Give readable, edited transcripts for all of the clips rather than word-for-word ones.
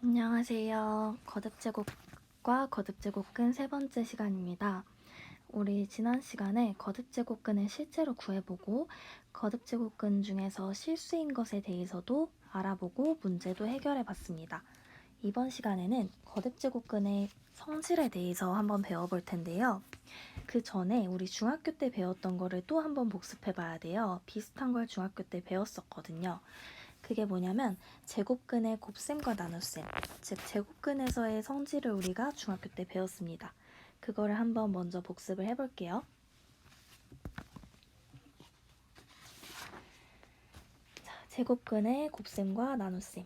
안녕하세요. 거듭제곱과 거듭제곱근 세 번째 시간입니다. 우리 지난 시간에 거듭제곱근을 실제로 구해보고 거듭제곱근 중에서 실수인 것에 대해서도 알아보고 문제도 해결해봤습니다. 이번 시간에는 거듭제곱근의 성질에 대해서 한번 배워볼 텐데요. 그 전에 우리 중학교 때 배웠던 거를 또 한번 복습해봐야 돼요. 비슷한 걸 중학교 때 배웠었거든요. 그게 뭐냐면 제곱근의 곱셈과 나눗셈, 즉 제곱근에서의 성질을 우리가 중학교 때 배웠습니다. 그거를 한번 먼저 복습을 해볼게요. 자, 제곱근의 곱셈과 나눗셈.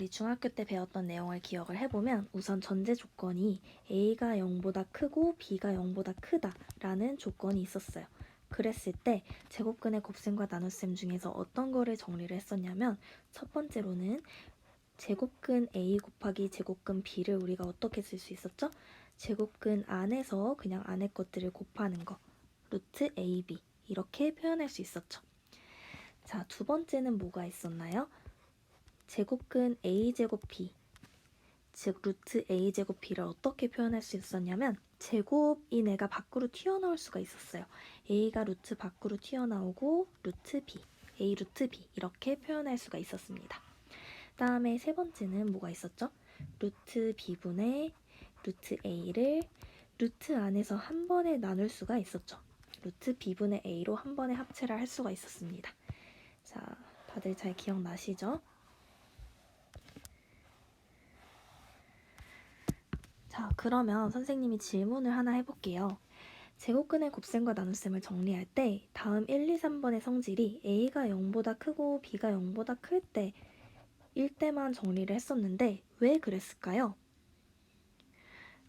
우리 중학교 때 배웠던 내용을 기억을 해보면 우선 전제 조건이 A가 0보다 크고 B가 0보다 크다라는 조건이 있었어요. 그랬을 때 제곱근의 곱셈과 나눗셈 중에서 어떤 거를 정리를 했었냐면 첫 번째로는 제곱근 A 곱하기 제곱근 B를 우리가 어떻게 쓸 수 있었죠? 제곱근 안에서 그냥 안에 것들을 곱하는 거, 루트 AB 이렇게 표현할 수 있었죠. 자, 두 번째는 뭐가 있었나요? 제곱근 a제곱 b, 즉 루트 a제곱 b를 어떻게 표현할 수 있었냐면 제곱인 애가 밖으로 튀어나올 수가 있었어요. a가 루트 밖으로 튀어나오고 루트 b, a 루트 b 이렇게 표현할 수가 있었습니다. 다음에 세 번째는 뭐가 있었죠? 루트 b분의 루트 a를 루트 안에서 한 번에 나눌 수가 있었죠. 루트 b분의 a로 한 번에 합체를 할 수가 있었습니다. 자, 다들 잘 기억나시죠? 자, 그러면 선생님이 질문을 하나 해볼게요. 제곱근의 곱셈과 나눗셈을 정리할 때 다음 1, 2, 3번의 성질이 A가 0보다 크고 B가 0보다 클 때일 때만 정리를 했었는데 왜 그랬을까요?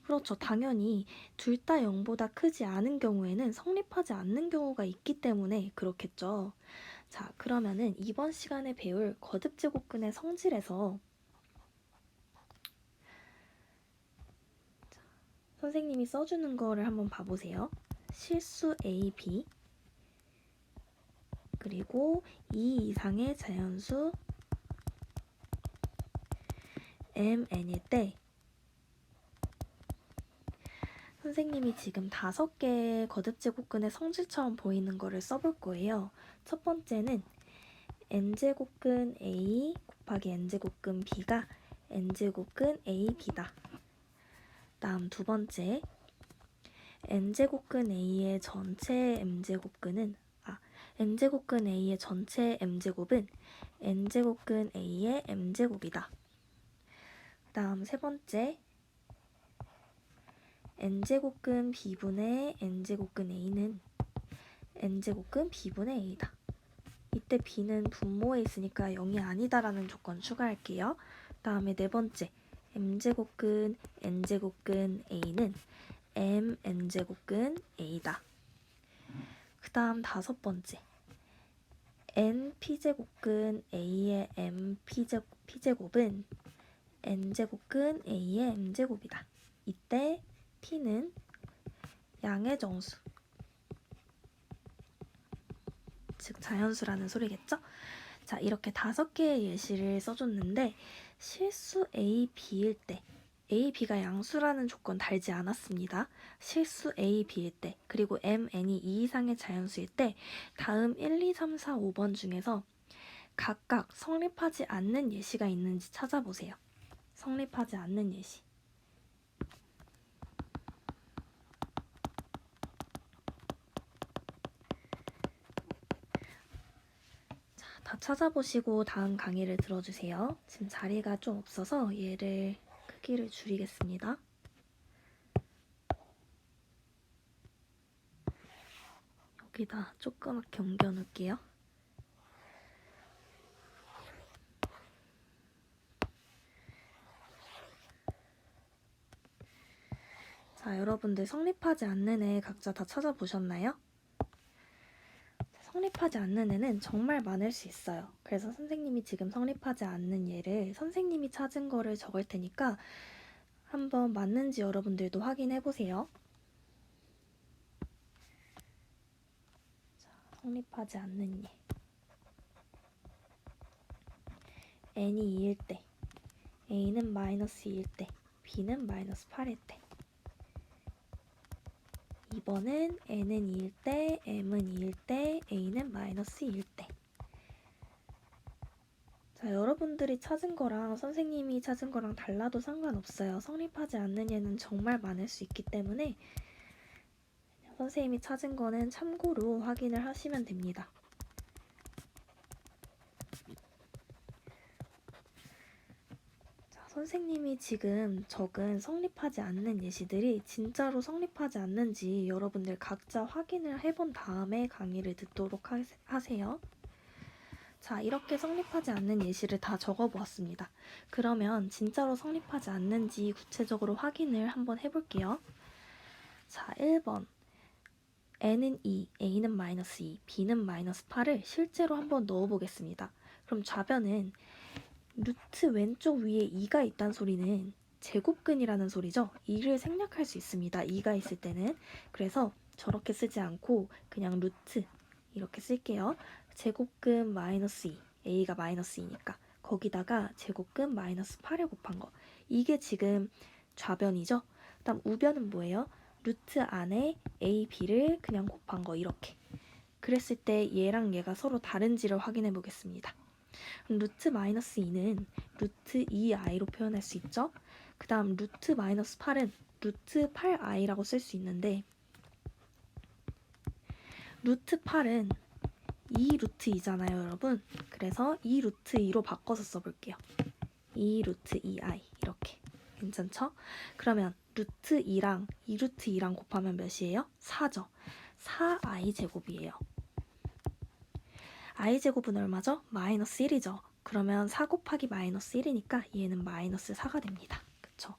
그렇죠. 당연히 둘 다 0보다 크지 않은 경우에는 성립하지 않는 경우가 있기 때문에 그렇겠죠. 자, 그러면은 이번 시간에 배울 거듭제곱근의 성질에서 선생님이 써주는 거를 한번 봐보세요. 실수 A, B 그리고 2 이상의 자연수 mn일 때 선생님이 지금 5개의 거듭제곱근의 성질처럼 보이는 거를 써볼 거예요. 첫 번째는 n제곱근 a 곱하기 n제곱근 b가 n제곱근 ab다. 다음 두 번째 n제곱근 a의 전체 m제곱근은 n제곱근 a의 전체 m제곱은 n제곱근 a의 m제곱이다. 다음 세 번째 n제곱근 b분의 n제곱근 a는 n제곱근 b분의 a다. 이때 b는 분모에 있으니까 0이 아니다라는 조건 추가할게요. 다음에 네 번째 m제곱근 n제곱근 a는 mn제곱근 a다. 그 다음 다섯 번째 np제곱근 a의 p제곱은 n제곱근 a의 m제곱이다. 이때 p는 양의 정수, 즉 자연수라는 소리겠죠? 자, 이렇게 5개의 예시를 써줬는데 실수 A, B일 때 A, B가 양수라는 조건 달지 않았습니다. 실수 A, B일 때 그리고 M, N이 2 이상의 자연수일 때 다음 1, 2, 3, 4, 5번 중에서 각각 성립하지 않는 예시가 있는지 찾아보세요. 성립하지 않는 예시. 다 찾아보시고 다음 강의를 들어주세요. 지금 자리가 좀 없어서 얘를 크기를 줄이겠습니다. 여기다 조그맣게 옮겨 놓을게요. 자, 여러분들 성립하지 않는 애 각자 다 찾아보셨나요? 성립하지 않는 애는 정말 많을 수 있어요. 그래서 선생님이 지금 성립하지 않는 얘를 선생님이 찾은 거를 적을 테니까 한번 맞는지 여러분들도 확인해 보세요. 성립하지 않는 예. n이 2일 때 a는 마이너스 2일 때 b는 마이너스 8일 때 2번은 n은 2일 때 m은 2일 때 a는 마이너스 2일 때. 자, 여러분들이 찾은 거랑 선생님이 찾은 거랑 달라도 상관없어요. 성립하지 않는 예는 정말 많을 수 있기 때문에 선생님이 찾은 거는 참고로 확인을 하시면 됩니다. 자, 선생님이 지금 적은 성립하지 않는 예시들이 진짜로 성립하지 않는지 여러분들 각자 확인을 해본 다음에 강의를 듣도록 하세요. 자, 이렇게 성립하지 않는 예시를 다 적어보았습니다. 그러면 진짜로 성립하지 않는지 구체적으로 확인을 한번 해볼게요. 자, 1번. n은 2, a는 마이너스 2, b는 마이너스 8을 실제로 한번 넣어보겠습니다. 그럼 좌변은 루트 왼쪽 위에 2가 있다는 소리는 제곱근이라는 소리죠. 2를 생략할 수 있습니다. 2가 있을 때는. 그래서 저렇게 쓰지 않고 그냥 루트 이렇게 쓸게요. 제곱근 마이너스 2, a가 마이너스 2니까 거기다가 제곱근 마이너스 8을 곱한 거. 이게 지금 좌변이죠. 다음 우변은 뭐예요? 루트 안에 a, b를 그냥 곱한 거 이렇게. 그랬을 때 얘랑 얘가 서로 다른지를 확인해 보겠습니다. 루트 마이너스 2는 루트 2i로 표현할 수 있죠. 그 다음 루트 마이너스 8은 루트 8i라고 쓸 수 있는데 루트 8은 2 루트 2잖아요, 여러분. 그래서 2 루트 2로 바꿔서 써볼게요. 2 루트 2i 이렇게. 괜찮죠? 그러면 루트 2랑 2 루트 2랑 곱하면 몇이에요? 4죠. 4i 제곱이에요. i 제곱은 얼마죠? 마이너스 1이죠. 그러면 4 곱하기 마이너스 1이니까 얘는 마이너스 4가 됩니다. 그쵸?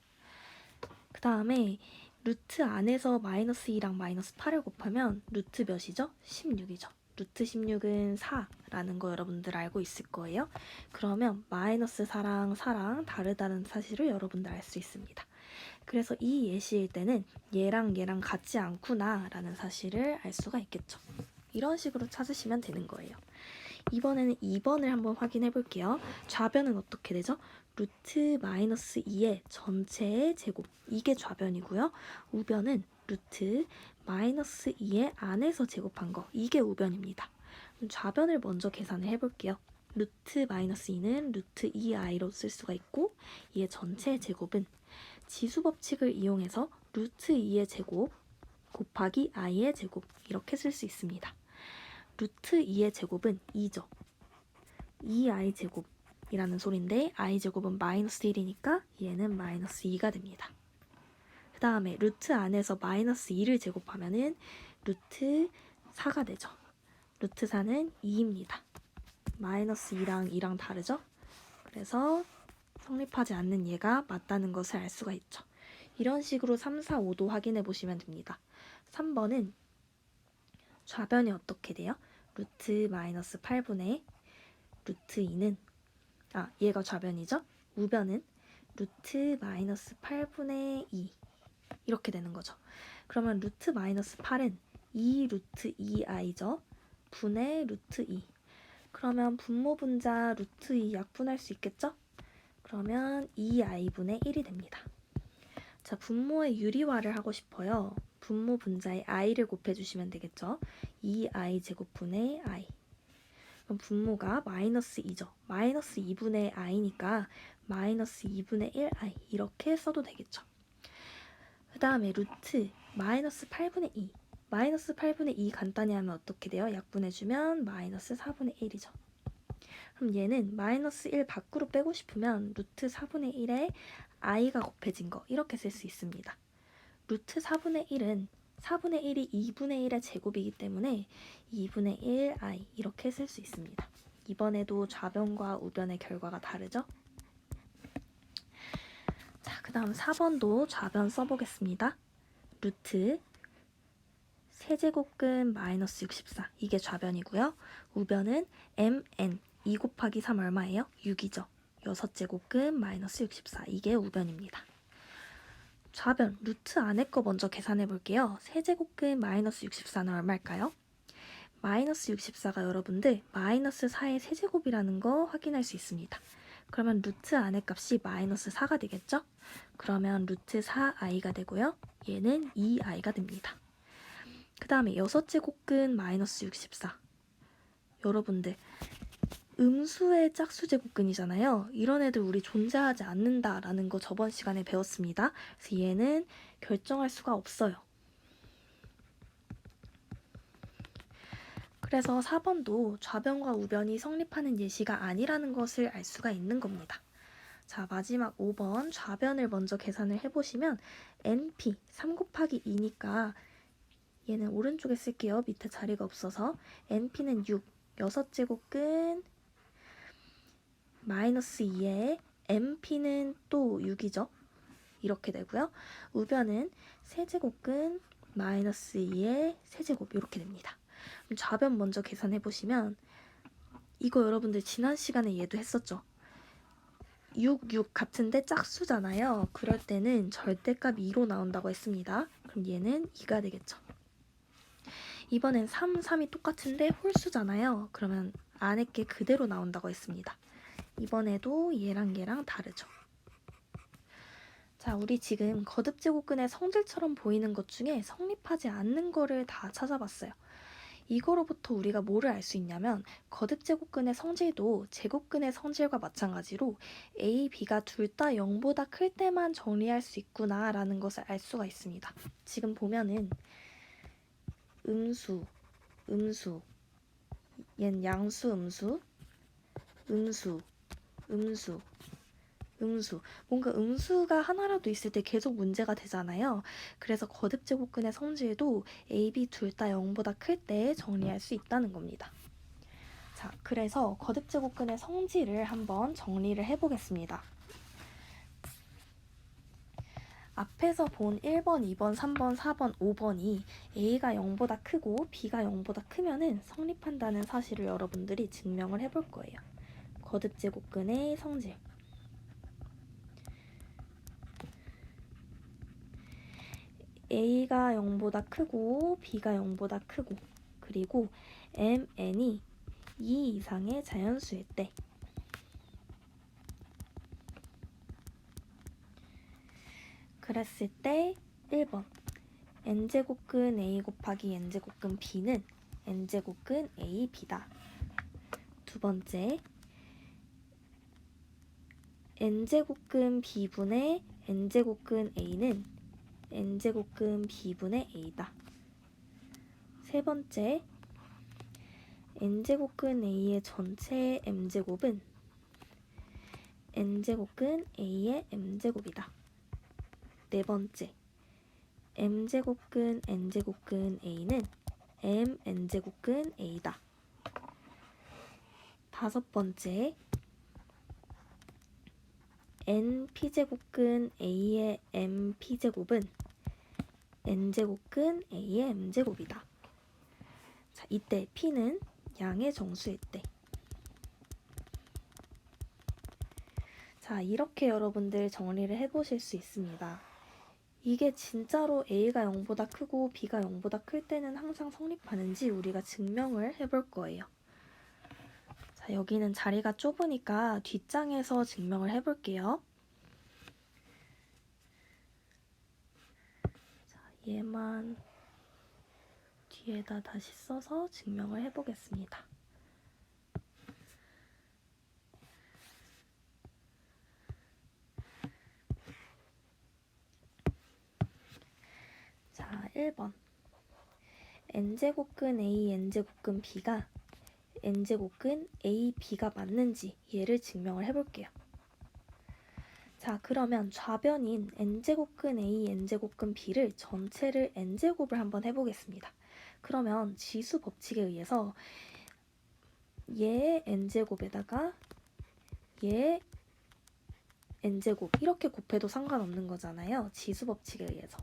그 다음에 루트 안에서 마이너스 2랑 마이너스 8을 곱하면 루트 몇이죠? 16이죠. 루트 16은 4라는 거 여러분들 알고 있을 거예요. 그러면 마이너스 4랑 4랑 다르다는 사실을 여러분들 알 수 있습니다. 그래서 이 예시일 때는 얘랑 얘랑 같지 않구나 라는 사실을 알 수가 있겠죠. 이런 식으로 찾으시면 되는 거예요. 이번에는 2번을 한번 확인해 볼게요. 좌변은 어떻게 되죠? 루트 마이너스 2의 전체의 제곱, 이게 좌변이고요. 우변은 루트 마이너스 2의 안에서 제곱한 거, 이게 우변입니다. 그럼 좌변을 먼저 계산을 해볼게요. 루트 마이너스 2는 루트 2i로 쓸 수가 있고 이의 전체의 제곱은 지수 법칙을 이용해서 루트 2의 제곱 곱하기 i의 제곱 이렇게 쓸 수 있습니다. 루트 2의 제곱은 2죠. 2i 제곱이라는 소리인데 i 제곱은 마이너스 1이니까 얘는 마이너스 2가 됩니다. 그 다음에 루트 안에서 마이너스 2를 제곱하면은 루트 4가 되죠. 루트 4는 2입니다. 마이너스 2랑 2랑 다르죠? 그래서 성립하지 않는 얘가 맞다는 것을 알 수가 있죠. 이런 식으로 3, 4, 5도 확인해 보시면 됩니다. 3번은 좌변이 어떻게 돼요? 루트 마이너스 8분의 루트 2는 얘가 좌변이죠? 우변은 루트 마이너스 8분의 2 이렇게 되는 거죠. 그러면 루트 마이너스 8은 2 루트 2i죠. 분의 루트 2. 그러면 분모 분자 루트 2 약분할 수 있겠죠? 그러면 2i분의 1이 됩니다. 자, 분모의 유리화를 하고 싶어요. 분모 분자에 i를 곱해주시면 되겠죠. 2i 제곱분의 i. 그럼 분모가 마이너스 2죠. 마이너스 2분의 i니까 마이너스 2분의 1i 이렇게 써도 되겠죠. 그 다음에 루트 마이너스 8분의 2. 마이너스 8분의 2 간단히 하면 어떻게 돼요? 약분해주면 마이너스 4분의 1이죠. 그럼 얘는 마이너스 1 밖으로 빼고 싶으면 루트 4분의 1에 i가 곱해진 거 이렇게 쓸 수 있습니다. 루트 4분의 1은 4분의 1이 2분의 1의 제곱이기 때문에 2분의 1i 이렇게 쓸 수 있습니다. 이번에도 좌변과 우변의 결과가 다르죠? 자, 그 다음 4번도 좌변 써보겠습니다. 루트 세제곱근 마이너스 64 이게 좌변이고요. 우변은 mn 2 곱하기 3 얼마예요? 6이죠. 6제곱근 마이너스 64 이게 우변입니다. 좌변 루트 안에 거 먼저 계산해 볼게요. 세제곱근 마이너스 64는 얼마일까요? 마이너스 64가 여러분들 마이너스 4의 세제곱이라는 거 확인할 수 있습니다. 그러면 루트 안의 값이 마이너스 4가 되겠죠? 그러면 루트 4i가 되고요. 얘는 2i가 됩니다. 그 다음에 6제곱근 마이너스 64. 여러분들 음수의 짝수제곱근이잖아요. 이런 애들 우리 존재하지 않는다라는 거 저번 시간에 배웠습니다. 그래서 얘는 결정할 수가 없어요. 그래서 4번도 좌변과 우변이 성립하는 예시가 아니라는 것을 알 수가 있는 겁니다. 자, 마지막 5번 좌변을 먼저 계산을 해보시면 np 3 곱하기 2니까 얘는 오른쪽에 쓸게요. 밑에 자리가 없어서 np는 6, 6제곱근 마이너스 2에 np는 또 6이죠. 이렇게 되고요. 우변은 세제곱근 마이너스 2의 세제곱 이렇게 됩니다. 그럼 좌변 먼저 계산해 보시면 이거 여러분들 지난 시간에 얘도 했었죠. 6, 6 같은데 짝수잖아요. 그럴 때는 절대값 2로 나온다고 했습니다. 그럼 얘는 2가 되겠죠. 이번엔 3, 3이 똑같은데 홀수잖아요. 그러면 안에 게 그대로 나온다고 했습니다. 이번에도 얘랑 다르죠. 자, 우리 지금 거듭제곱근의 성질처럼 보이는 것 중에 성립하지 않는 거를 다 찾아봤어요. 이거로부터 우리가 뭐를 알 수 있냐면 거듭제곱근의 성질도 제곱근의 성질과 마찬가지로 A, B가 둘 다 0보다 클 때만 정리할 수 있구나 라는 것을 알 수가 있습니다. 지금 보면은 음수, 얜 양수 음수, 뭔가 음수가 하나라도 있을 때 계속 문제가 되잖아요. 그래서 거듭제곱근의 성질도 A, B 둘 다 0보다 클 때 정리할 수 있다는 겁니다. 자, 그래서 거듭제곱근의 성질을 한번 정리를 해보겠습니다. 앞에서 본 1번, 2번, 3번, 4번, 5번이 A가 0보다 크고 B가 0보다 크면은 성립한다는 사실을 여러분들이 증명을 해볼 거예요. 거듭제곱근의 성질. A가 0보다 크고 B가 0보다 크고 그리고 MN이 2 이상의 자연수일 때 그랬을 때 1번 n제곱근 A 곱하기 n제곱근 B는 n제곱근 A, B다. 두 번째 n제곱근 B분의 n제곱근 A는 n제곱근 B분의 A다. 세 번째 n제곱근 A의 전체 m제곱은 n제곱근 A의 m제곱이다. 네 번째 m제곱근 n제곱근 A는 mn제곱근 A다. 다섯 번째 np제곱근 A의 mp제곱은 n제곱근 A의 m제곱이다. 자, 이때 p는 양의 정수일 때. 자, 이렇게 여러분들 정리를 해보실 수 있습니다. 이게 진짜로 A가 0보다 크고 B가 0보다 클 때는 항상 성립하는지 우리가 증명을 해볼 거예요. 자, 여기는 자리가 좁으니까 뒷장에서 증명을 해볼게요. 자, 얘만 뒤에다 다시 써서 증명을 해보겠습니다. 자, 1번 n제곱근 A, n제곱근 B가 n제곱근 A, B가 맞는지 얘를 증명을 해볼게요. 자, 그러면 좌변인 n제곱근 A, n제곱근 B를 전체를 n제곱을 한번 해보겠습니다. 그러면 지수 법칙에 의해서 얘의 n제곱에다가 얘의 n제곱 이렇게 곱해도 상관없는 거잖아요. 지수 법칙에 의해서.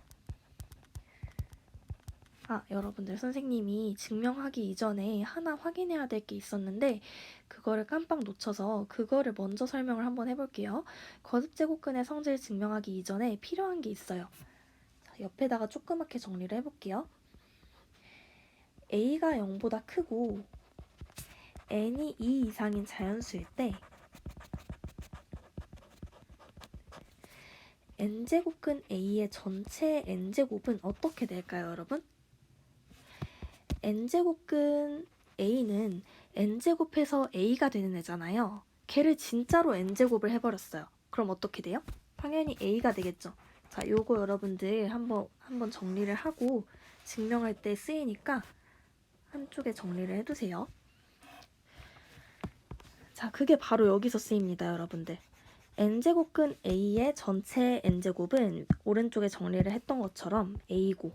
여러분들 선생님이 증명하기 이전에 하나 확인해야 될 게 있었는데 그거를 깜빡 놓쳐서 그거를 먼저 설명을 한번 해볼게요. 거듭제곱근의 성질 증명하기 이전에 필요한 게 있어요. 자, 옆에다가 조그맣게 정리를 해볼게요. a가 0보다 크고 n이 2 이상인 자연수일 때 n제곱근 a의 전체 n제곱은 어떻게 될까요, 여러분? n제곱근 a는 n제곱해서 a가 되는 애잖아요. 걔를 진짜로 n제곱을 해버렸어요. 그럼 어떻게 돼요? 당연히 a가 되겠죠. 자, 요거 여러분들 한번 정리를 하고 증명할 때 쓰이니까 한쪽에 정리를 해두세요. 자, 그게 바로 여기서 쓰입니다, 여러분들. n제곱근 a의 전체 n제곱은 오른쪽에 정리를 했던 것처럼 a고,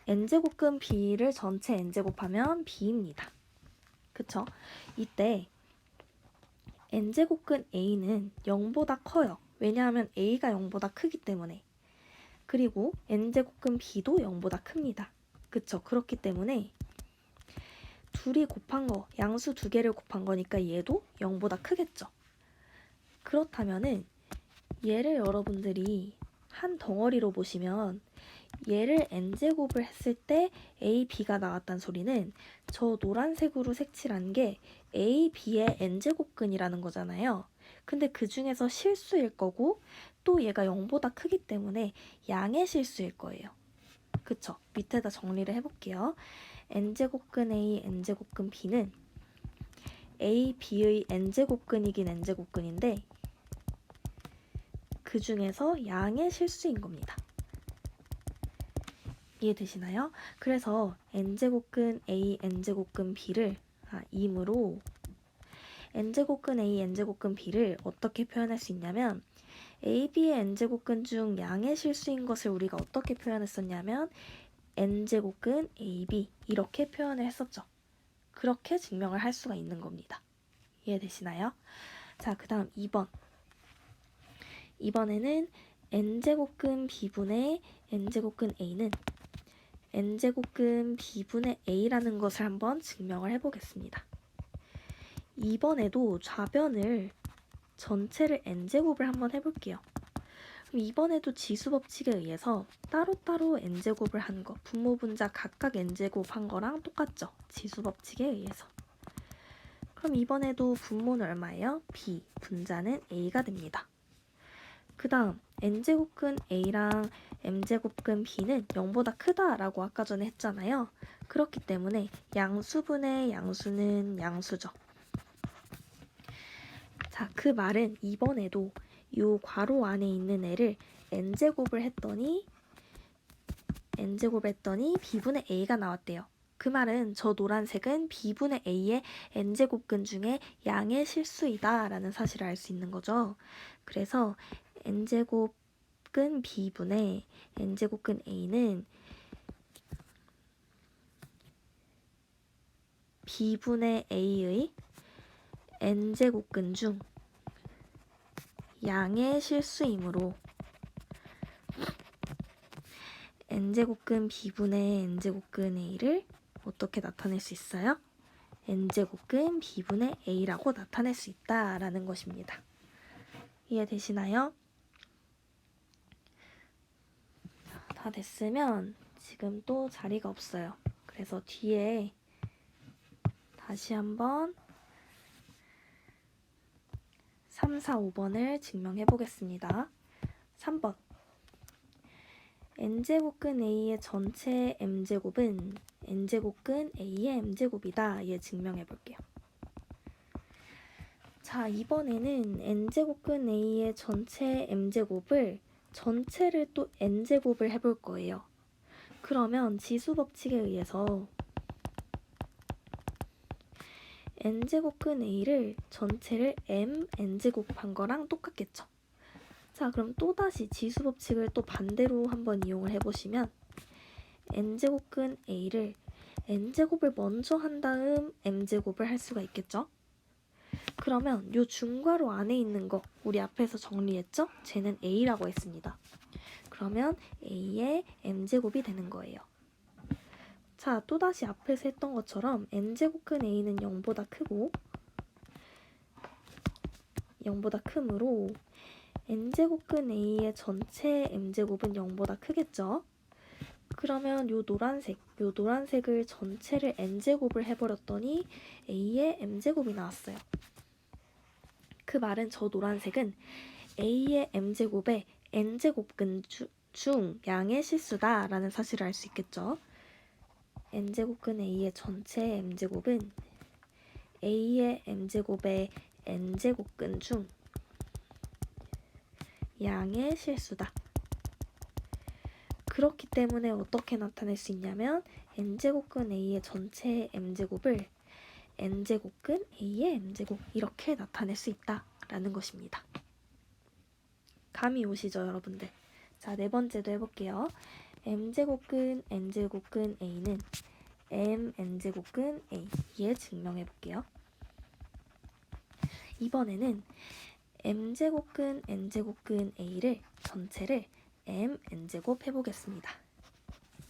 n제곱근 b를 전체 n제곱하면 b입니다. 그쵸? 이때 n제곱근 a는 0보다 커요. 왜냐하면 a가 0보다 크기 때문에. 그리고 n제곱근 b도 0보다 큽니다. 그쵸? 그렇기 때문에 둘이 곱한 거, 양수 두 개를 곱한 거니까 얘도 0보다 크겠죠. 그렇다면은 얘를 여러분들이 한 덩어리로 보시면 얘를 n제곱을 했을 때 a, b가 나왔다는 소리는 저 노란색으로 색칠한 게 a, b의 n제곱근이라는 거잖아요. 근데 그 중에서 실수일 거고 또 얘가 0보다 크기 때문에 양의 실수일 거예요. 그쵸? 밑에다 정리를 해볼게요. n제곱근 a, n제곱근 b는 a, b의 n제곱근이긴 n제곱근인데 그 중에서 양의 실수인 겁니다. 이해되시나요? 그래서 n제곱근 a, n제곱근 b를 임으로 n제곱근 a, n제곱근 b를 어떻게 표현할 수 있냐면 a, b의 n제곱근 중 양의 실수인 것을 우리가 어떻게 표현했었냐면 n제곱근 ab 이렇게 표현을 했었죠. 그렇게 증명을 할 수가 있는 겁니다. 이해되시나요? 자, 그 다음 2번. 이번에는 n제곱근 b분의 n제곱근 a는 n제곱근 b분의 a라는 것을 한번 증명을 해보겠습니다. 이번에도 좌변을 전체를 n제곱을 한번 해볼게요. 그럼 이번에도 지수법칙에 의해서 따로따로 n제곱을 한 거, 분모분자 각각 n제곱 한 거랑 똑같죠? 지수법칙에 의해서. 그럼 이번에도 분모는 얼마예요? b, 분자는 a가 됩니다. 그 다음 n제곱근 a랑 m제곱근 b는 0보다 크다라고 아까 전에 했잖아요. 그렇기 때문에 양수분의 양수는 양수죠. 자, 그 말은 이번에도 이 괄호 안에 있는 애를 n제곱을 했더니 b분의 a가 나왔대요. 그 말은 저 노란색은 b분의 a의 n제곱근 중에 양의 실수이다 라는 사실을 알 수 있는 거죠. 그래서 n제곱근 b분의 n제곱근 a는 b분의 a의 n제곱근 중 양의 실수이므로 n제곱근 b분의 n제곱근 a를 어떻게 나타낼 수 있어요? n제곱근 b분의 a라고 나타낼 수 있다라는 것입니다. 이해되시나요? 다 됐으면 지금 또 자리가 없어요. 그래서 뒤에 다시 한번 3, 4, 5번을 증명해 보겠습니다. 3번 n제곱근 a의 전체 m제곱은 n제곱근 a의 m제곱이다. 얘 증명해 볼게요. 자, 이번에는 n제곱근 a의 전체 m제곱을 전체를 또 n제곱을 해볼 거예요. 그러면 지수법칙에 의해서 n제곱근 a를 전체를 n제곱한 거랑 똑같겠죠. 자, 그럼 또다시 지수법칙을 또 반대로 한번 이용을 해보시면 n제곱근 a를 n제곱을 먼저 한 다음 m제곱을 할 수가 있겠죠. 그러면 요 중괄호 안에 있는 거 우리 앞에서 정리했죠? 쟤는 a라고 했습니다. 그러면 a의 m제곱이 되는 거예요. 자, 또다시 앞에서 했던 것처럼 n제곱근 a는 0보다 크고 0보다 크므로 n제곱근 a의 전체 m제곱은 0보다 크겠죠? 그러면 요 노란색을 전체를 n제곱을 해버렸더니 a의 m제곱이 나왔어요. 그 말은 저 노란색은 a의 m제곱의 n제곱근 중 양의 실수다 라는 사실을 알 수 있겠죠. n제곱근 a의 전체 m제곱은 a의 m제곱의 n제곱근 중 양의 실수다. 그렇기 때문에 어떻게 나타낼 수 있냐면 n제곱근 a의 전체 m제곱을 n제곱근 a의 m제곱 이렇게 나타낼 수 있다라는 것입니다. 감이 오시죠, 여러분들? 자, 네 번째도 해볼게요. m제곱근 n제곱근 a는 mn제곱근 a에 증명해볼게요. 이번에는 m제곱근 n제곱근 a를 전체를 mn제곱 해보겠습니다.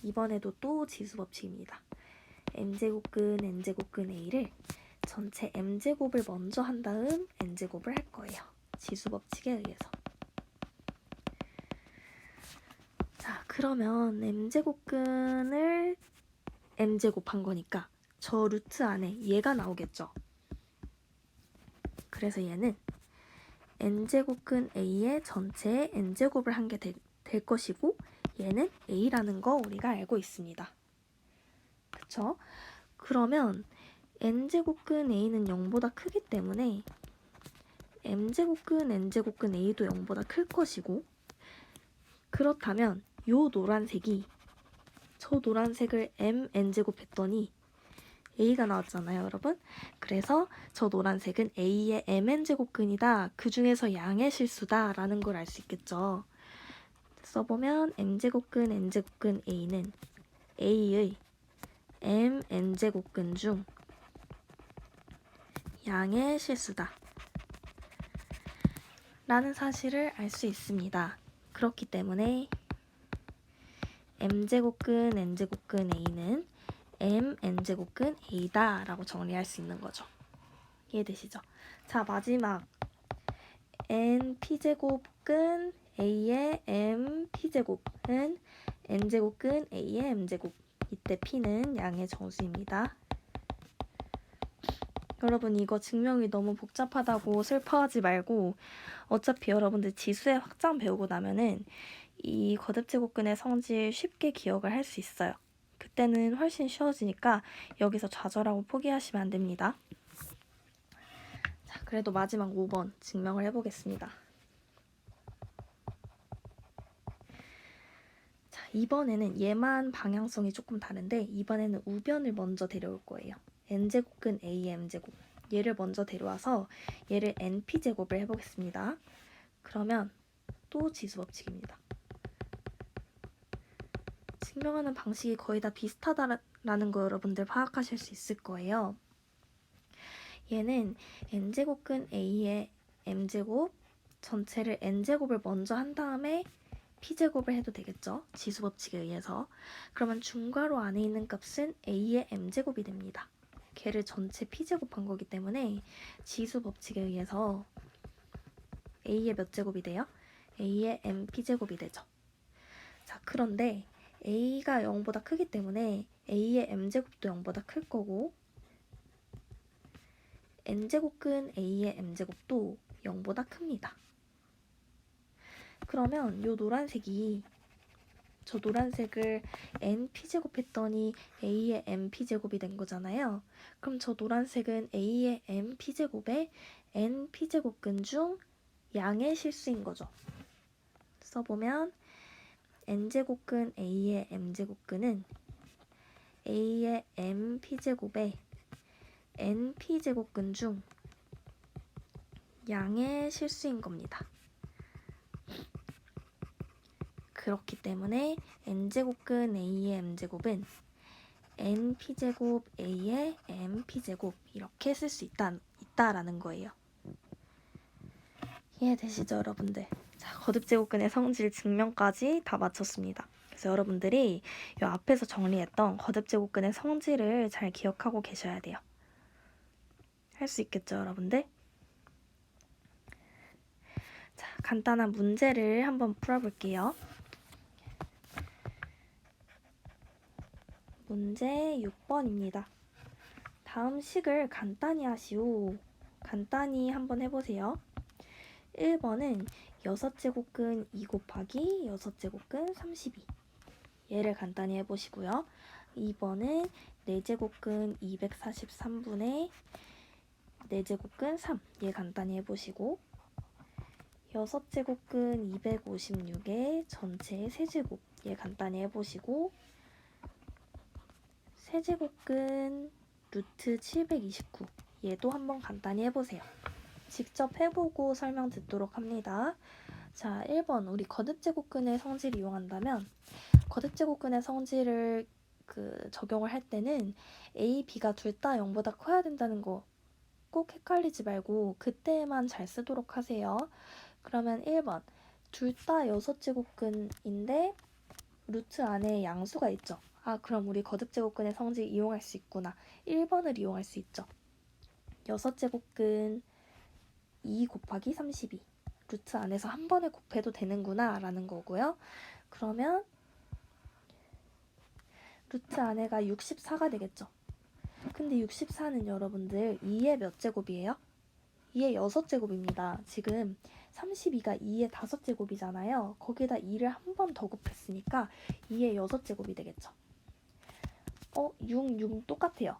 이번에도 또 지수법칙입니다. m제곱근 n제곱근 a를 전체 m제곱을 먼저 한 다음 n제곱을 할 거예요. 지수법칙에 의해서. 자, 그러면 m제곱근을 m제곱 한 거니까 저 루트 안에 얘가 나오겠죠. 그래서 얘는 n제곱근 a의 전체에 n제곱을 한 게 될 것이고 얘는 a라는 거 우리가 알고 있습니다. 그쵸? 그러면 n제곱근 a는 0보다 크기 때문에 m제곱근 n제곱근 a도 0보다 클 것이고 그렇다면 요 노란색이 저 노란색을 mn제곱 했더니 a가 나왔잖아요, 여러분. 그래서 저 노란색은 a의 mn제곱근이다. 그 중에서 양의 실수다 라는 걸 알 수 있겠죠. 써보면 m제곱근 n제곱근 a는 a의 mn제곱근 중 양의 실수다 라는 사실을 알 수 있습니다. 그렇기 때문에 m제곱근 n제곱근 a는 mn제곱근 a다 라고 정리할 수 있는 거죠. 이해되시죠? 자, 마지막 np제곱근 a의 mp제곱은 n제곱근 a의 m제곱. 이때 p는 양의 정수입니다. 여러분 이거 증명이 너무 복잡하다고 슬퍼하지 말고 어차피 여러분들 지수의 확장 배우고 나면은 이 거듭제곱근의 성질 쉽게 기억을 할 수 있어요. 그때는 훨씬 쉬워지니까 여기서 좌절하고 포기하시면 안 됩니다. 자, 그래도 마지막 5번 증명을 해보겠습니다. 자, 이번에는 얘만 방향성이 조금 다른데 이번에는 우변을 먼저 데려올 거예요. n제곱근 a의 m제곱. 얘를 먼저 데려와서 얘를 np제곱을 해보겠습니다. 그러면 또 지수법칙입니다. 증명하는 방식이 거의 다 비슷하다라는 거 여러분들 파악하실 수 있을 거예요. 얘는 n제곱근 a의 m제곱 전체를 n제곱을 먼저 한 다음에 p제곱을 해도 되겠죠. 지수법칙에 의해서. 그러면 중괄호 안에 있는 값은 a의 m제곱이 됩니다. 걔를 전체 p제곱한 거기 때문에 지수법칙에 의해서 a의 몇 제곱이 돼요? a의 mp제곱이 되죠. 자, 그런데 a가 0보다 크기 때문에 a의 m제곱도 0보다 클 거고 n제곱근 a의 m제곱도 0보다 큽니다. 그러면 요 노란색이 저 노란색을 np제곱 했더니 a의 mp제곱이 된 거잖아요. 그럼 저 노란색은 a의 mp제곱에 np제곱근 중 양의 실수인 거죠. 써보면 n제곱근 a의 m제곱근은 a의 mp제곱에 np제곱근 중 양의 실수인 겁니다. 그렇기 때문에 n제곱근 a의 m제곱은 np제곱 a의 mp제곱 이렇게 쓸 수 있다라는 거예요. 이해되시죠, 여러분들? 자, 거듭제곱근의 성질 증명까지 다 마쳤습니다. 그래서 여러분들이 이 앞에서 정리했던 거듭제곱근의 성질을 잘 기억하고 계셔야 돼요. 할 수 있겠죠, 여러분들? 자, 간단한 문제를 한번 풀어볼게요. 문제 6번입니다. 다음 식을 간단히 하시오. 간단히 한번 해보세요. 1번은 6제곱근 2 곱하기 6제곱근 32. 얘를 간단히 해보시고요. 2번은 4제곱근 243분의 4제곱근 3. 얘 간단히 해보시고 6제곱근 256의 전체 세제곱. 얘 간단히 해보시고 세제곱근 루트 729. 얘도 한번 간단히 해보세요. 직접 해보고 설명 듣도록 합니다. 자, 1번 우리 거듭제곱근의 성질을 이용한다면 거듭제곱근의 성질을 적용을 할 때는 A, B가 둘 다 0보다 커야 된다는 거 꼭 헷갈리지 말고 그때만 잘 쓰도록 하세요. 그러면 1번 둘 다 6제곱근인데 루트 안에 양수가 있죠. 아, 그럼 우리 거듭제곱근의 성질 이용할 수 있구나. 1번을 이용할 수 있죠. 6제곱근 2 곱하기 32. 루트 안에서 한 번에 곱해도 되는구나 라는 거고요. 그러면 루트 안에가 64가 되겠죠. 근데 64는 여러분들 2의 몇 제곱이에요? 2의 6제곱입니다. 지금 32가 2의 5제곱이잖아요. 거기에다 2를 한 번 더 곱했으니까 2의 6제곱이 되겠죠. 6 똑같아요.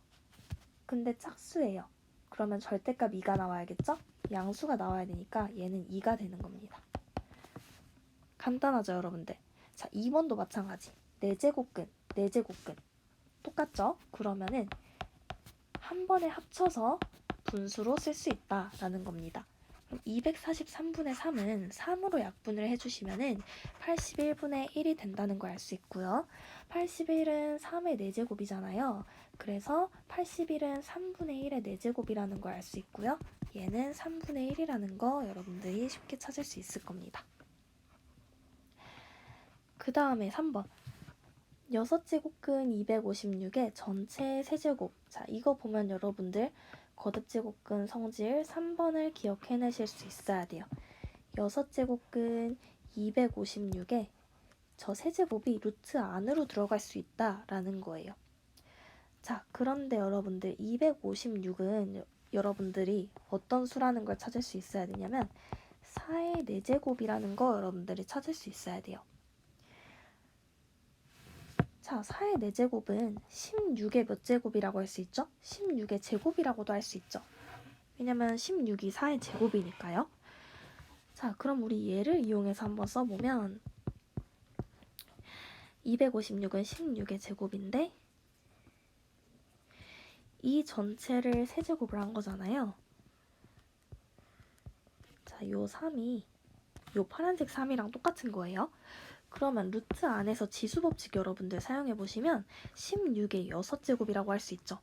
근데 짝수예요. 그러면 절대값 2가 나와야겠죠? 양수가 나와야 되니까 얘는 2가 되는 겁니다. 간단하죠, 여러분들? 자, 2번도 마찬가지. 4제곱근, 4제곱근. 똑같죠? 그러면은 한 번에 합쳐서 분수로 쓸 수 있다라는 겁니다. 그럼 243분의 3은 3으로 약분을 해주시면은 81분의 1이 된다는 걸 알 수 있고요. 81은 3의 4제곱이잖아요. 그래서 81은 3분의 1의 4제곱이라는 걸 알 수 있고요. 얘는 3분의 1이라는 거 여러분들이 쉽게 찾을 수 있을 겁니다. 그 다음에 3번. 6제곱근 256의 전체 세제곱. 자, 이거 보면 여러분들 거듭제곱근 성질 3번을 기억해내실 수 있어야 돼요. 6제곱근 256의 저 세제곱이 루트 안으로 들어갈 수 있다라는 거예요. 자, 그런데 여러분들 256은 여러분들이 어떤 수라는 걸 찾을 수 있어야 되냐면 4의 4제곱이라는 거 여러분들이 찾을 수 있어야 돼요. 자, 4의 4제곱은 16의 몇 제곱이라고 할 수 있죠? 16의 제곱이라고도 할 수 있죠. 왜냐면 16이 4의 제곱이니까요. 자, 그럼 우리 얘를 이용해서 한번 써보면 256은 16의 제곱인데 이 전체를 세제곱을 한 거잖아요. 자, 요 3이 요 파란색 3이랑 똑같은 거예요. 그러면 루트 안에서 지수법칙 여러분들 사용해보시면 16의 6제곱이라고 할 수 있죠.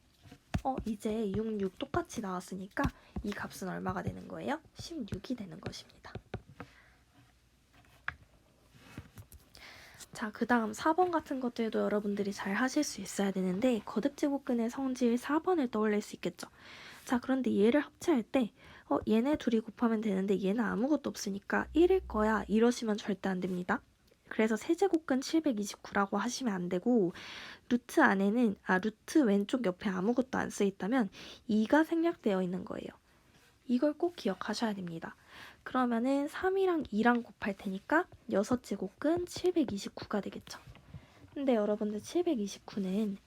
이제 6 똑같이 나왔으니까 이 값은 얼마가 되는 거예요? 16이 되는 것입니다. 자, 그 다음 4번 같은 것들도 여러분들이 잘 하실 수 있어야 되는데 거듭제곱근의 성질 4번을 떠올릴 수 있겠죠. 자, 그런데 얘를 합체할 때 얘네 둘이 곱하면 되는데 얘는 아무것도 없으니까 1일 거야 이러시면 절대 안 됩니다. 그래서 세제곱근 729라고 하시면 안 되고 루트 안에는 루트 왼쪽 옆에 아무것도 안 쓰여 있다면 2가 생략되어 있는 거예요. 이걸 꼭 기억하셔야 됩니다. 그러면은 3이랑 2랑 곱할 테니까 6제곱근 729가 되겠죠. 근데 여러분들 729는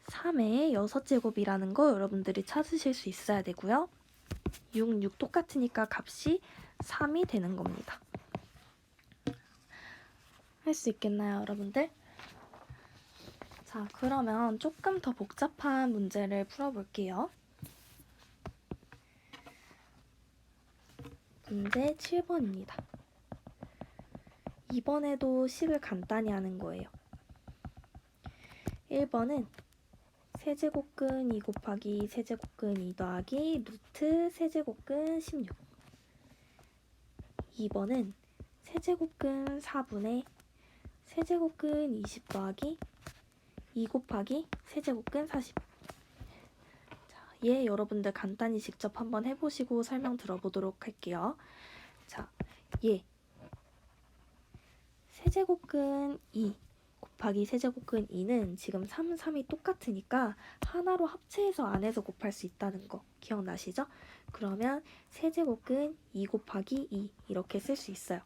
3의 6제곱이라는 거 여러분들이 찾으실 수 있어야 되고요. 6 똑같으니까 값이 3이 되는 겁니다. 할 수 있겠나요, 여러분들? 자, 그러면 조금 더 복잡한 문제를 풀어볼게요. 문제 7번입니다. 이번에도 식을 간단히 하는 거예요. 1번은 세제곱근 2 곱하기 세제곱근 2 더하기 루트 세제곱근 16. 2번은 세제곱근 4분의 세제곱근 20 더하기 2 곱하기 세제곱근 40. 자, 얘 여러분들 간단히 직접 한번 해보시고 설명 들어보도록 할게요. 자, 얘 세제곱근 2 곱하기 세제곱근 2는 지금 3, 3이 똑같으니까 하나로 합체해서 안에서 곱할 수 있다는 거 기억나시죠? 그러면 세제곱근 2 곱하기 2 이렇게 쓸 수 있어요.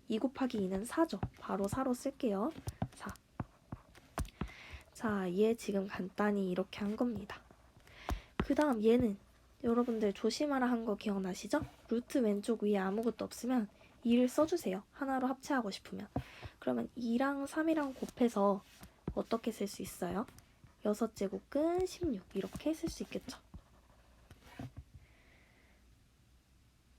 2 곱하기 2는 4죠. 바로 4로 쓸게요. 4. 자, 얘 지금 간단히 이렇게 한 겁니다. 그 다음 얘는 여러분들 조심하라 한 거 기억나시죠? 루트 왼쪽 위에 아무것도 없으면 2를 써주세요. 하나로 합체하고 싶으면. 그러면 2랑 3이랑 곱해서 어떻게 쓸 수 있어요? 6제곱근 16 이렇게 쓸 수 있겠죠.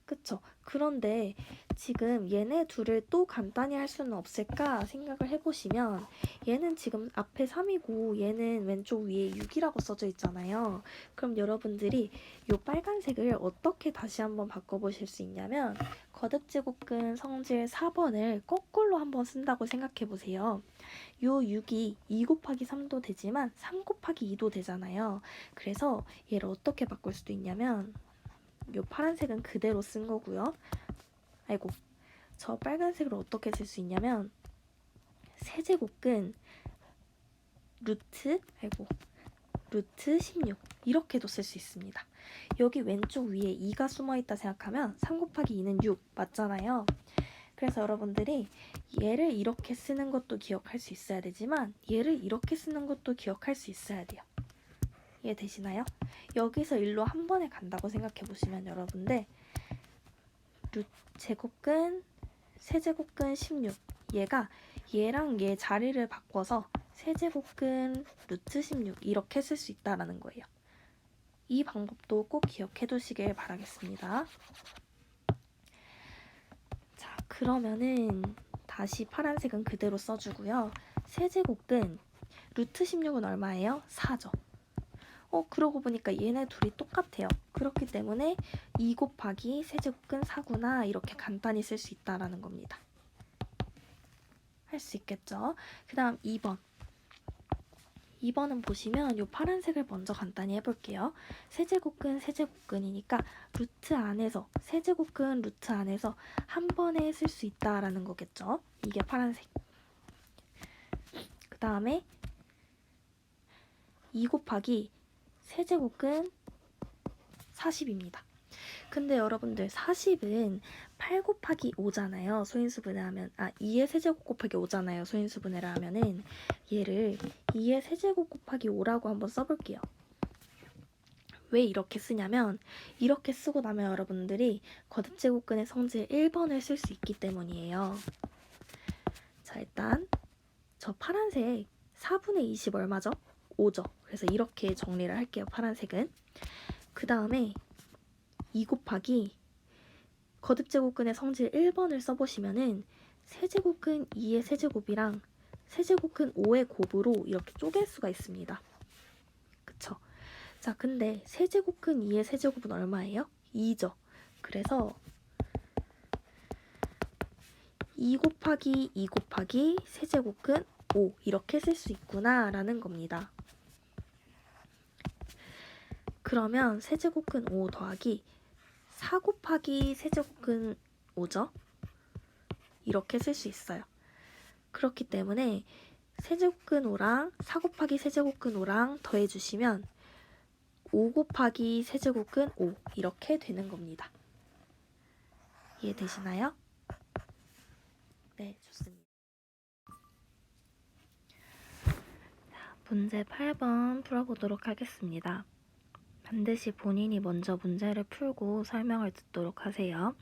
그쵸? 그런데 지금 얘네 둘을 또 간단히 할 수는 없을까 생각을 해보시면 얘는 지금 앞에 3이고 얘는 왼쪽 위에 6이라고 써져 있잖아요. 그럼 여러분들이 이 빨간색을 어떻게 다시 한번 바꿔보실 수 있냐면 거듭제곱근 성질 4번을 거꾸로 한번 쓴다고 생각해보세요. 요 6이 2 곱하기 3도 되지만 3 곱하기 2도 되잖아요. 그래서 얘를 어떻게 바꿀 수도 있냐면 요 파란색은 그대로 쓴 거고요. 아이고, 저 빨간색을 어떻게 쓸 수 있냐면 세제곱근 루트 16 이렇게도 쓸 수 있습니다. 여기 왼쪽 위에 2가 숨어있다 생각하면 3 곱하기 2는 6 맞잖아요. 그래서 여러분들이 얘를 이렇게 쓰는 것도 기억할 수 있어야 되지만 얘를 이렇게 쓰는 것도 기억할 수 있어야 돼요. 이해되시나요? 여기서 일로 한 번에 간다고 생각해 보시면 여러분들 제곱근 세제곱근 16 얘랑 얘 자리를 바꿔서 세제곱근 루트 16 이렇게 쓸 수 있다라는 거예요. 이 방법도 꼭 기억해 두시길 바라겠습니다. 자, 그러면은 다시 파란색은 그대로 써주고요. 세제곱근 루트 16은 얼마예요? 4죠. 그러고 보니까 얘네 둘이 똑같아요. 그렇기 때문에 2 곱하기 세제곱근 4구나 이렇게 간단히 쓸 수 있다라는 겁니다. 할 수 있겠죠? 그 다음 2번. 2번은 보시면 이 파란색을 먼저 간단히 해볼게요. 세제곱근이니까 루트 안에서 세제곱근 루트 안에서 한 번에 쓸 수 있다라는 거겠죠? 이게 파란색. 그 다음에 2 곱하기 세제곱근 40입니다. 근데 여러분들 40은 8 곱하기 5잖아요. 소인수분해 하면 2의 세제곱 곱하기 5잖아요. 소인수분해를 하면은 얘를 2의 세제곱 곱하기 5라고 한번 써볼게요. 왜 이렇게 쓰냐면 이렇게 쓰고 나면 여러분들이 거듭제곱근의 성질 1번을 쓸 수 있기 때문이에요. 자, 일단 저 파란색 4분의 20 얼마죠? 5죠. 그래서 이렇게 정리를 할게요. 파란색은. 그 다음에 2 곱하기 거듭제곱근의 성질 1번을 써보시면은 세제곱근 2의 세제곱이랑 세제곱근 5의 곱으로 이렇게 쪼갤 수가 있습니다. 그쵸? 자, 근데 세제곱근 2의 세제곱은 얼마예요? 2죠. 그래서 2 곱하기 2 곱하기 세제곱근 5 이렇게 쓸 수 있구나 라는 겁니다. 그러면 세제곱근 5 더하기 4 곱하기 세제곱근 5죠? 이렇게 쓸 수 있어요. 그렇기 때문에 세제곱근 5랑 4 곱하기 세제곱근 5랑 더해주시면 5 곱하기 세제곱근 5 이렇게 되는 겁니다. 이해되시나요? 네, 좋습니다. 자, 문제 8번 풀어보도록 하겠습니다. 반드시 본인이 먼저 문제를 풀고 설명을 듣도록 하세요.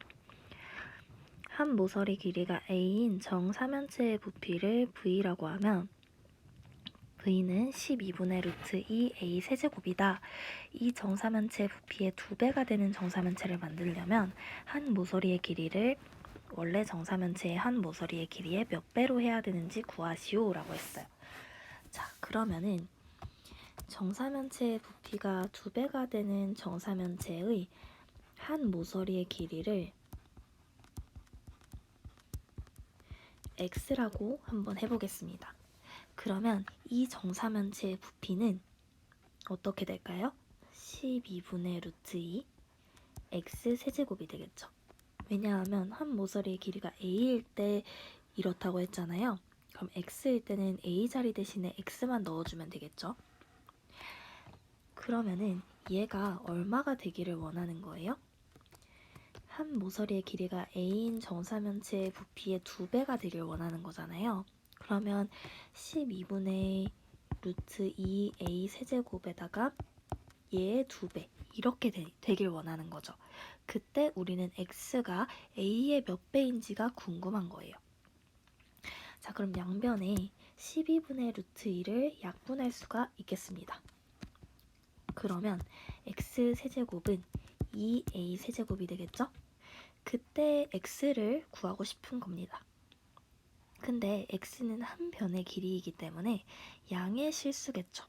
한 모서리 길이가 A인 정사면체의 부피를 V라고 하면 V는 12분의 루트 2A 세제곱이다. 이 정사면체의 부피의 2배가 되는 정사면체를 만들려면 한 모서리의 길이를 원래 정사면체의 한 모서리의 길이의 몇 배로 해야 되는지 구하시오 라고 했어요. 자, 그러면은 정사면체의 부피가 2배가 되는 정사면체의 한 모서리의 길이를 x라고 한번 해보겠습니다. 그러면 이 정사면체의 부피는 어떻게 될까요? 12분의 루트 2 x 세제곱이 되겠죠. 왜냐하면 한 모서리의 길이가 a일 때 이렇다고 했잖아요. 그럼 x일 때는 a 자리 대신에 x만 넣어주면 되겠죠? 그러면은 얘가 얼마가 되기를 원하는 거예요? 한 모서리의 길이가 a인 정사면체의 부피의 2배가 되길 원하는 거잖아요. 그러면 12분의 루트 2a 세제곱에다가 얘의 2배 이렇게 되길 원하는 거죠. 그때 우리는 x가 a의 몇 배인지가 궁금한 거예요. 자, 그럼 양변에 12분의 루트 2를 약분할 수가 있겠습니다. 그러면 x 세제곱은 2a 세제곱이 되겠죠? 그때 x를 구하고 싶은 겁니다. 근데 x는 한 변의 길이이기 때문에 양의 실수겠죠.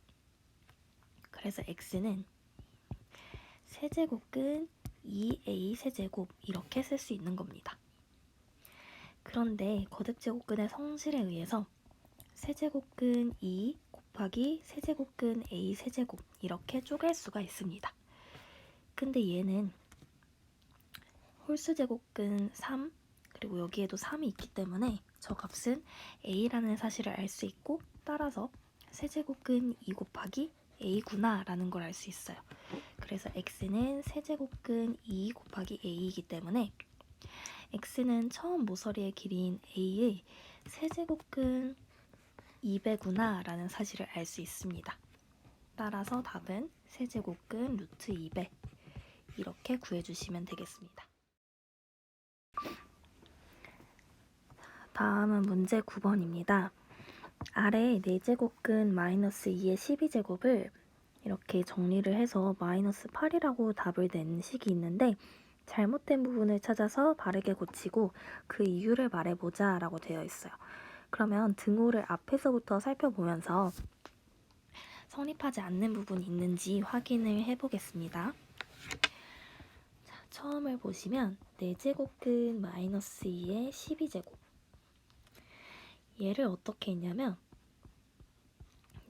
그래서 x는 세제곱근 2a 세제곱 이렇게 쓸 수 있는 겁니다. 그런데 거듭제곱근의 성질에 의해서 세제곱근 2 곱하기 세제곱근 a 세제곱 이렇게 쪼갤 수가 있습니다. 근데 얘는 홀수제곱근 3 그리고 여기에도 3이 있기 때문에 저 값은 a라는 사실을 알 수 있고 따라서 세제곱근 2 곱하기 a구나 라는 걸 알 수 있어요. 그래서 x는 세제곱근 2 곱하기 a이기 때문에 x는 처음 모서리의 길이인 a의 세제곱근 2배구나 라는 사실을 알 수 있습니다. 따라서 답은 세제곱근 루트 2배 이렇게 구해주시면 되겠습니다. 다음은 문제 9번입니다. 아래 4제곱근 마이너스 2의 12제곱을 이렇게 정리를 해서 마이너스 8이라고 답을 낸 식이 있는데 잘못된 부분을 찾아서 바르게 고치고 그 이유를 말해보자 라고 되어 있어요. 그러면 등호를 앞에서부터 살펴보면서 성립하지 않는 부분이 있는지 확인을 해보겠습니다. 자, 처음을 보시면 4제곱근 마이너스 2의 12제곱 얘를 어떻게 했냐면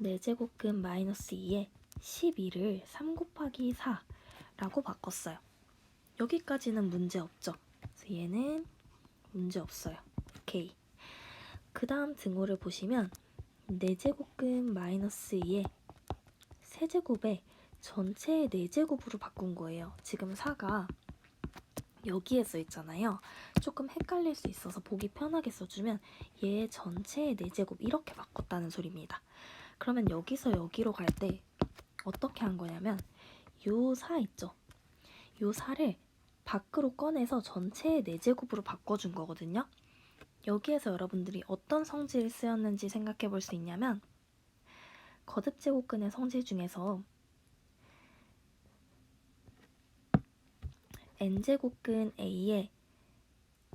4제곱근 마이너스 2의 12를 3 곱하기 4라고 바꿨어요. 여기까지는 문제 없죠? 그래서 얘는 문제 없어요. 오케이. 그 다음 등호를 보시면 4제곱근 마이너스 2의 세제곱에 전체의 4제곱으로 바꾼 거예요. 지금 4가 여기에 써 있잖아요. 조금 헷갈릴 수 있어서 보기 편하게 써주면 얘 전체의 4제곱 이렇게 바꿨다는 소리입니다. 그러면 여기서 여기로 갈 때 어떻게 한 거냐면 요 4 있죠? 요 4를 밖으로 꺼내서 전체의 4제곱으로 바꿔준 거거든요. 여기에서 여러분들이 어떤 성질이 쓰였는지 생각해 볼 수 있냐면 거듭제곱근의 성질 중에서 n제곱근 a의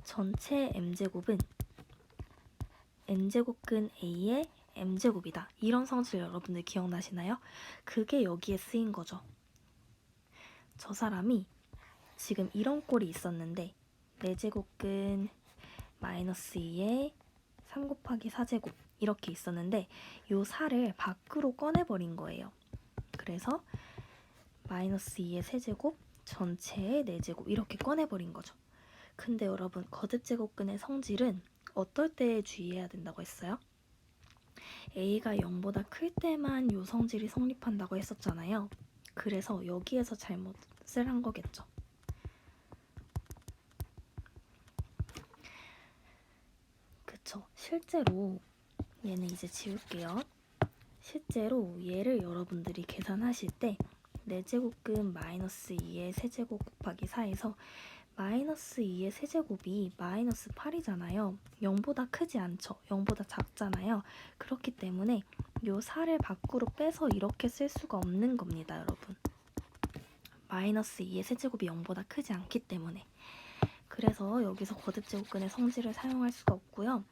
전체 m제곱은 n제곱근 a의 m제곱이다. 이런 성질 여러분들 기억나시나요? 그게 여기에 쓰인 거죠. 저 사람이 지금 이런 꼴이 있었는데 4제곱근 마이너스 2의 3 곱하기 4제곱 이렇게 있었는데 요 4를 밖으로 꺼내버린 거예요. 그래서 마이너스 2의 세제곱 전체의 4제곱 이렇게 꺼내버린 거죠. 근데 여러분 거듭제곱근의 성질은 어떨 때 주의해야 된다고 했어요? a가 0보다 클 때만 요 성질이 성립한다고 했었잖아요. 그래서 여기에서 잘못을 한 거겠죠. 그쵸. 실제로 얘는 이제 지울게요. 실제로 얘를 여러분들이 계산하실 때 4제곱근 마이너스 2의 세제곱 곱하기 4에서 마이너스 2의 세제곱이 마이너스 8이잖아요. 0보다 크지 않죠. 0보다 작잖아요. 그렇기 때문에 요 4를 밖으로 빼서 이렇게 쓸 수가 없는 겁니다, 여러분. 마이너스 2의 세제곱이 0보다 크지 않기 때문에. 그래서 여기서 거듭제곱근의 성질을 사용할 수가 없고요.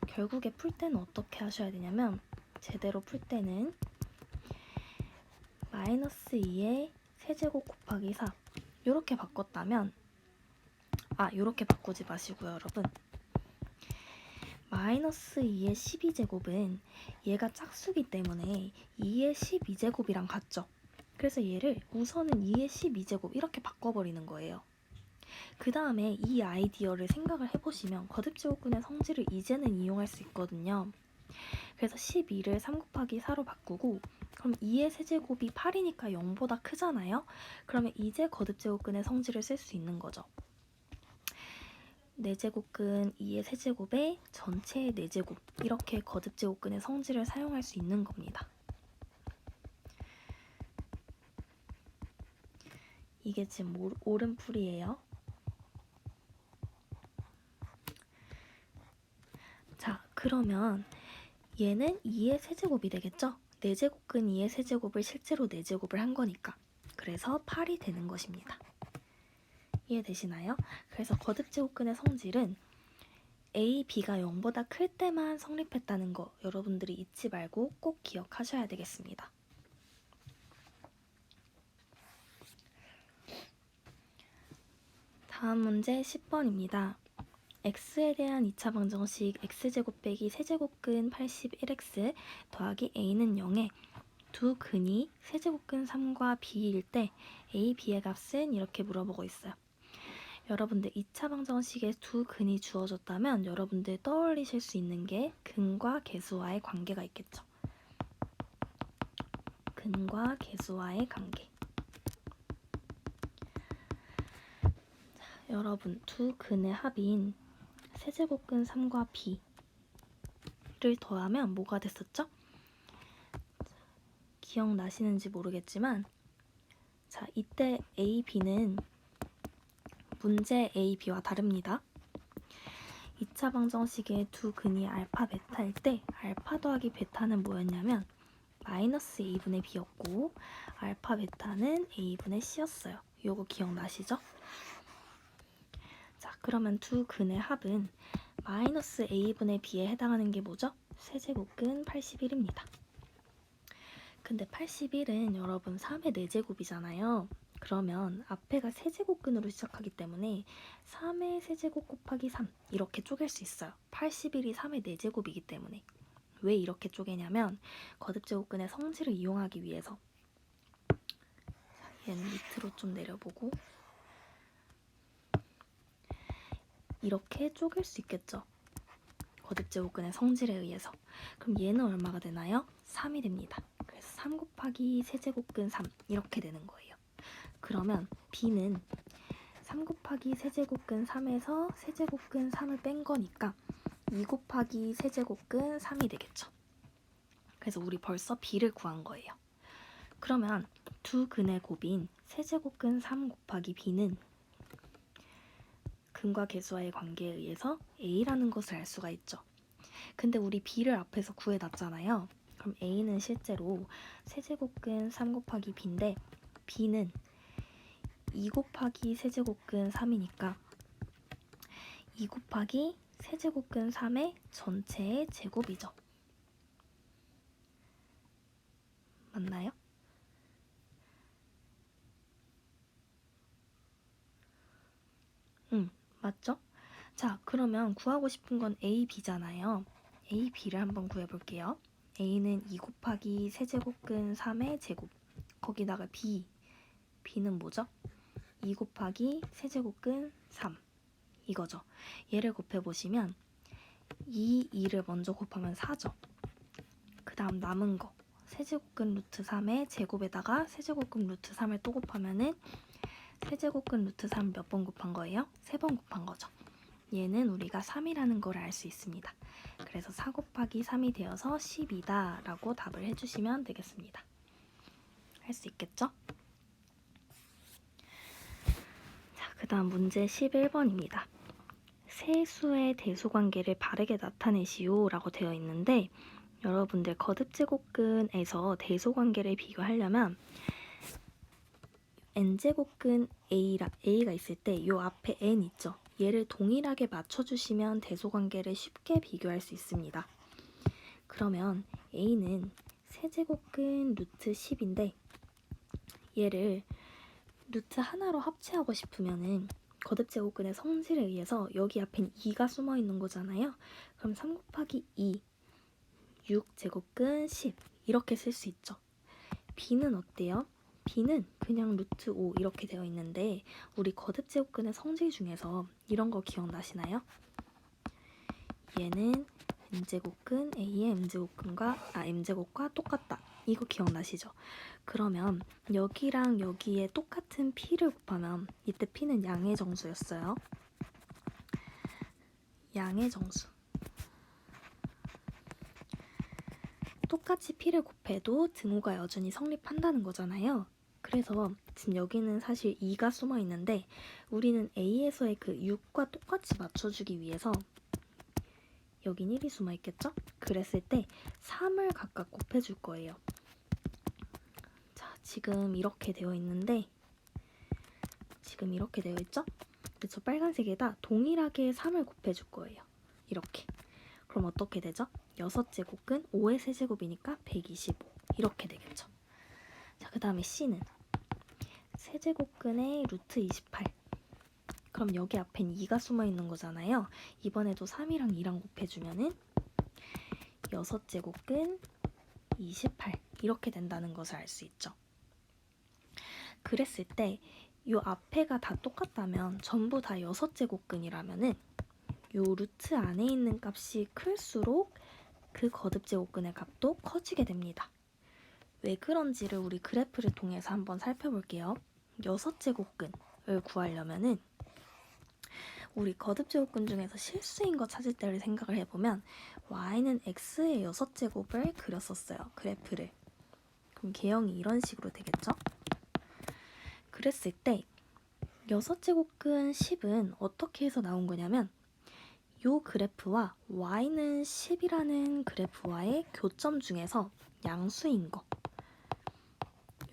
결국에 풀 때는 어떻게 하셔야 되냐면 제대로 풀 때는 마이너스 2의 세제곱 곱하기 4 이렇게 바꿨다면 이렇게 바꾸지 마시고요, 여러분. 마이너스 2의 12제곱은 얘가 짝수기 때문에 2의 12제곱이랑 같죠. 그래서 얘를 우선은 2의 12제곱 이렇게 바꿔버리는 거예요. 그 다음에 이 아이디어를 생각을 해보시면 거듭제곱근의 성질을 이제는 이용할 수 있거든요. 그래서 12를 3 곱하기 4로 바꾸고, 그럼 2의 세제곱이 8이니까 0보다 크잖아요. 그러면 이제 거듭제곱근의 성질을 쓸 수 있는 거죠. 4제곱근 2의 세제곱에 전체의 4제곱, 이렇게 거듭제곱근의 성질을 사용할 수 있는 겁니다. 이게 지금 오른풀이에요. 자, 그러면 얘는 2의 세제곱이 되겠죠? 4제곱근 2의 세제곱을 실제로 4제곱을 한 거니까. 그래서 8이 되는 것입니다. 이해되시나요? 그래서 거듭제곱근의 성질은 a, b가 0보다 클 때만 성립했다는 거 여러분들이 잊지 말고 꼭 기억하셔야 되겠습니다. 다음 문제 10번입니다. x에 대한 2차 방정식 x제곱 빼기 세제곱근 81x 더하기 a는 0에 두 근이 세제곱근 3과 b일 때 a, b의 값은 이렇게 물어보고 있어요. 여러분들 2차 방정식에 두 근이 주어졌다면 여러분들 떠올리실 수 있는 게 근과 계수와의 관계가 있겠죠. 근과 계수와의 관계. 자, 여러분 두 근의 합인 세제곱근 3과 b를 더하면 뭐가 됐었죠? 기억나시는지 모르겠지만, 자, 이때 a, b는 문제 a, b와 다릅니다. 2차 방정식의 두 근이 알파, 베타일 때 알파 더하기 베타는 뭐였냐면 마이너스 a분의 b였고 알파, 베타는 a분의 c였어요. 요거 기억나시죠? 자, 그러면 두 근의 합은 마이너스 a분의 b에 해당하는 게 뭐죠? 세제곱근 81입니다. 근데 81은 여러분 3의 4제곱이잖아요. 그러면 앞에가 세제곱근으로 시작하기 때문에 3의 세제곱 곱하기 3 이렇게 쪼갤 수 있어요. 81이 3의 4제곱이기 때문에. 왜 이렇게 쪼개냐면 거듭제곱근의 성질을 이용하기 위해서. 자, 얘는 밑으로 좀 내려보고 이렇게 쪼갤 수 있겠죠. 거듭제곱근의 성질에 의해서. 그럼 얘는 얼마가 되나요? 3이 됩니다. 그래서 3 곱하기 세제곱근 3 이렇게 되는 거예요. 그러면 b는 3 곱하기 세제곱근 3에서 세제곱근 3을 뺀 거니까 2 곱하기 세제곱근 3이 되겠죠. 그래서 우리 벌써 b를 구한 거예요. 그러면 두 근의 곱인 세제곱근 3 곱하기 b는 근과 계수와의 관계에 의해서 a라는 것을 알 수가 있죠. 근데 우리 b를 앞에서 구해놨잖아요. 그럼 a는 실제로 세제곱근 3 곱하기 b인데 b는 2 곱하기 세제곱근 3이니까 2 곱하기 세제곱근 3의 전체의 제곱이죠. 맞나요? 맞죠? 자, 그러면 구하고 싶은 건 a, b잖아요. a, b를 한번 구해볼게요. a는 2 곱하기 세제곱근 3의 제곱, 거기다가 b는 뭐죠? 2 곱하기 세제곱근 3 이거죠. 얘를 곱해보시면 2를 먼저 곱하면 4죠. 그 다음 남은 거 세제곱근 루트 3의 제곱에다가 세제곱근 루트 3을 또 곱하면은 세제곱근 루트 3 몇 번 곱한 거예요? 3번 곱한 거죠. 얘는 우리가 3이라는 걸 알 수 있습니다. 그래서 4 곱하기 3이 되어서 10이다 라고 답을 해주시면 되겠습니다. 할 수 있겠죠? 자, 그 다음 문제 11번입니다. 세 수의 대소관계를 바르게 나타내시오 라고 되어 있는데 여러분들 거듭제곱근에서 대소관계를 비교하려면 n제곱근 a가 있을 때 이 앞에 n 있죠? 얘를 동일하게 맞춰주시면 대소관계를 쉽게 비교할 수 있습니다. 그러면 a는 세제곱근 루트 10인데 얘를 루트 하나로 합체하고 싶으면은 거듭제곱근의 성질에 의해서 여기 앞엔 2가 숨어 있는 거잖아요. 그럼 3 곱하기 2, 6제곱근 10 이렇게 쓸 수 있죠. b는 어때요? b는 그냥 루트 5 이렇게 되어 있는데 우리 거듭제곱근의 성질 중에서 이런 거 기억나시나요? 얘는 m제곱근 a의 m제곱과 똑같다. 이거 기억나시죠? 그러면 여기랑 여기에 똑같은 p를 곱하면 이때 p는 양의 정수였어요. 양의 정수. 똑같이 p를 곱해도 등호가 여전히 성립한다는 거잖아요. 그래서 지금 여기는 사실 2가 숨어 있는데 우리는 a에서의 그 6과 똑같이 맞춰주기 위해서 여긴 1이 숨어 있겠죠? 그랬을 때 3을 각각 곱해줄 거예요. 자, 지금 이렇게 되어 있는데 지금 이렇게 되어 있죠? 그쵸? 빨간색에다 동일하게 3을 곱해줄 거예요. 이렇게. 그럼 어떻게 되죠? 6제곱근 5의 세제곱이니까 125 이렇게 되겠죠. 자, 그 다음에 C는 세제곱근의 루트 28. 그럼 여기 앞엔 2가 숨어 있는 거잖아요. 이번에도 3이랑 2랑 곱해주면은 6제곱근 28 이렇게 된다는 것을 알 수 있죠. 그랬을 때 이 앞에가 다 똑같다면 전부 다 6제곱근이라면은 이 루트 안에 있는 값이 클수록 그 거듭제곱근의 값도 커지게 됩니다. 왜 그런지를 우리 그래프를 통해서 한번 살펴볼게요. 6제곱근을 구하려면은 우리 거듭제곱근 중에서 실수인 거 찾을 때를 생각을 해보면 y는 x의 6제곱을 그렸었어요. 그래프를. 그럼 개형이 이런 식으로 되겠죠? 그랬을 때 6제곱근 10은 어떻게 해서 나온 거냐면 요 그래프와 y는 10이라는 그래프와의 교점 중에서 양수인 거.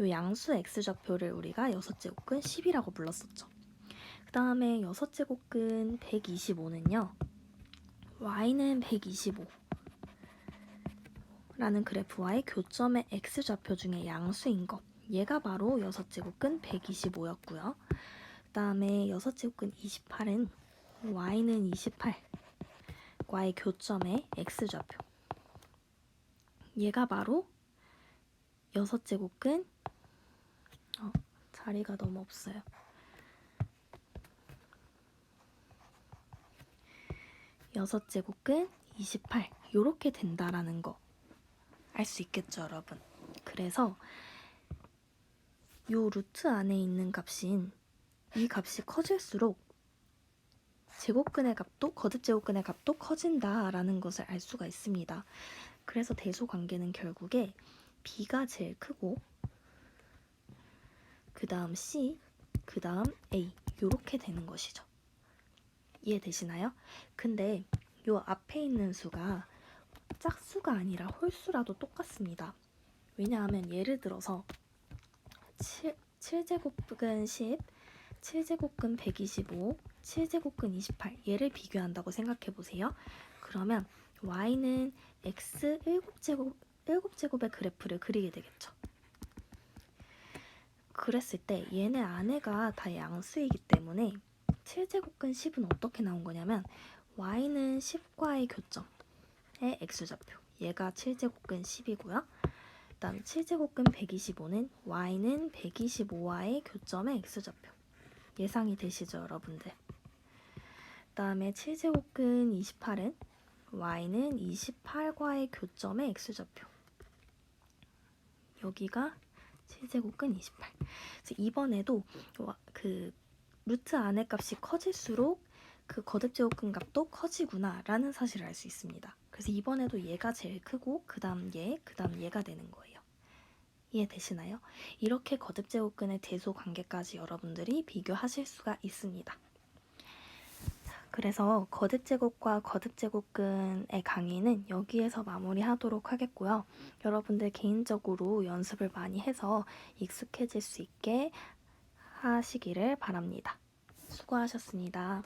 요 양수 x좌표를 우리가 6제곱근 10이라고 불렀었죠. 그 다음에 6제곱근 125는요. y는 125 라는 그래프와의 교점의 x좌표 중에 양수인 거. 얘가 바로 6제곱근 125였고요. 그 다음에 6제곱근 28은 y는 28 과의 교점의 x좌표. 얘가 바로 6제곱근 자리가 너무 없어요. 6제곱근 28 요렇게 된다라는 거 알 수 있겠죠, 여러분? 그래서 요 루트 안에 있는 값인 이 값이 커질수록 제곱근의 값도 거듭제곱근의 값도 커진다라는 것을 알 수가 있습니다. 그래서 대소관계는 결국에 b가 제일 크고 그 다음 c, 그 다음 a 요렇게 되는 것이죠. 이해되시나요? 근데 요 앞에 있는 수가 짝수가 아니라 홀수라도 똑같습니다. 왜냐하면 예를 들어서 7제곱근 10, 7제곱근 125, 7제곱근 28 얘를 비교한다고 생각해보세요. 그러면 y는 x 7제곱의 그래프를 그리게 되겠죠. 그랬을 때 얘네 안에가 다 양수이기 때문에 7제곱근 10은 어떻게 나온 거냐면 y는 10과의 교점의 x좌표. 얘가 7제곱근 10이고요. 그 다음 7제곱근 125는 y는 125와의 교점의 x좌표. 예상이 되시죠, 여러분들? 그 다음에 7제곱근 28은 y는 28과의 교점의 x좌표. 여기가 7제곱근 28. 그래서 이번에도 그 루트 안의 값이 커질수록 그 거듭제곱근 값도 커지구나 라는 사실을 알 수 있습니다. 그래서 이번에도 얘가 제일 크고 그 다음 얘, 그 다음 얘가 되는 거예요. 이해되시나요? 이렇게 거듭제곱근의 대소관계까지 여러분들이 비교하실 수가 있습니다. 그래서 거듭제곱과 거듭제곱근의 강의는 여기에서 마무리하도록 하겠고요. 여러분들 개인적으로 연습을 많이 해서 익숙해질 수 있게 하시기를 바랍니다. 수고하셨습니다.